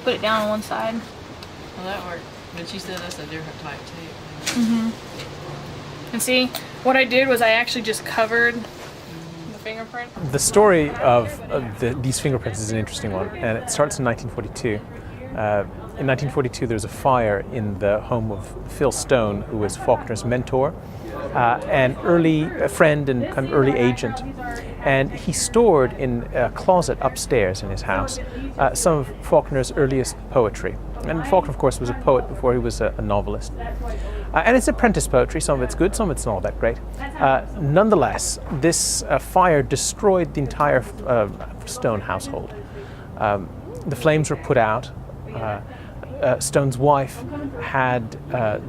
put it down on one side. Well, that worked. But she said that's a different type too. And see, what I did was I actually just covered the fingerprint. The story of these fingerprints is an interesting one, and it starts in 1942. In 1942, there was a fire in the home of Phil Stone, who was Faulkner's mentor, an early friend and kind of early agent. And he stored in a closet upstairs in his house some of Faulkner's earliest poetry. And Faulkner, of course, was a poet before he was a novelist. And it's apprentice poetry. Some of it's good, some of it's not all that great. Nonetheless, this fire destroyed the entire Stone household. The flames were put out. Stone's wife had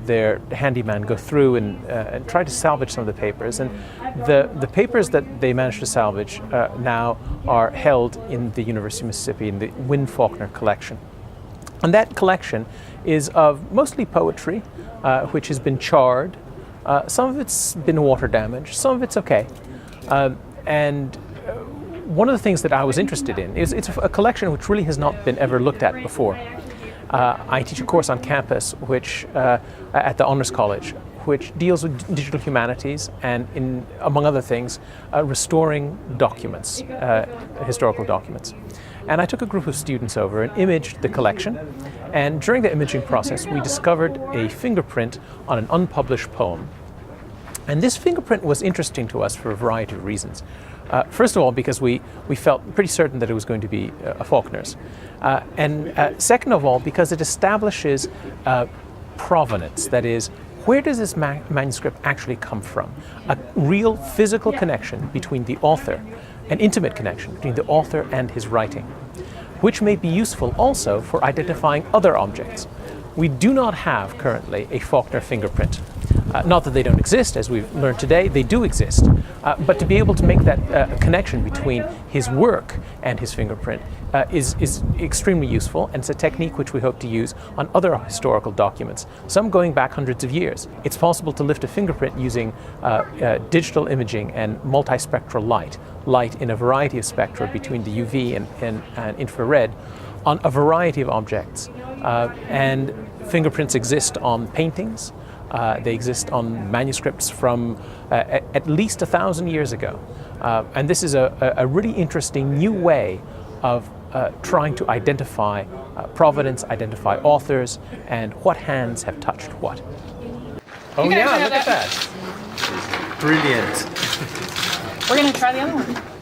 their handyman go through and try to salvage some of the papers. And the papers that they managed to salvage now are held in the University of Mississippi in the William Faulkner collection. And that collection is of mostly poetry, which has been charred. Some of it's been water damaged, some of it's okay. And one of the things that I was interested in is it's a collection which really has not been ever looked at before. I teach a course on campus which at the Honors College, which deals with digital humanities and, among other things, restoring documents, historical documents. And I took a group of students over and imaged the collection. And during the imaging process, we discovered a fingerprint on an unpublished poem. And this fingerprint was interesting to us for a variety of reasons. First of all, because we felt pretty certain that it was going to be a Faulkner's. And second of all, because it establishes provenance, that is, where does this manuscript actually come from? A real physical connection between the author, an intimate connection between the author and his writing, which may be useful also for identifying other objects. We do not have currently a Faulkner fingerprint. Not that they don't exist, as we've learned today, they do exist. But to be able to make that connection between his work and his fingerprint is extremely useful, and it's a technique which we hope to use on other historical documents, some going back hundreds of years. It's possible to lift a fingerprint using digital imaging and multispectral light in a variety of spectra between the UV and infrared on a variety of objects. And fingerprints exist on paintings. They exist on manuscripts from at least 1,000 years ago. And this is a really interesting new way of trying to identify provenance, identify authors, and what hands have touched what. Oh yeah, look at that. Brilliant. We're going to try the other one.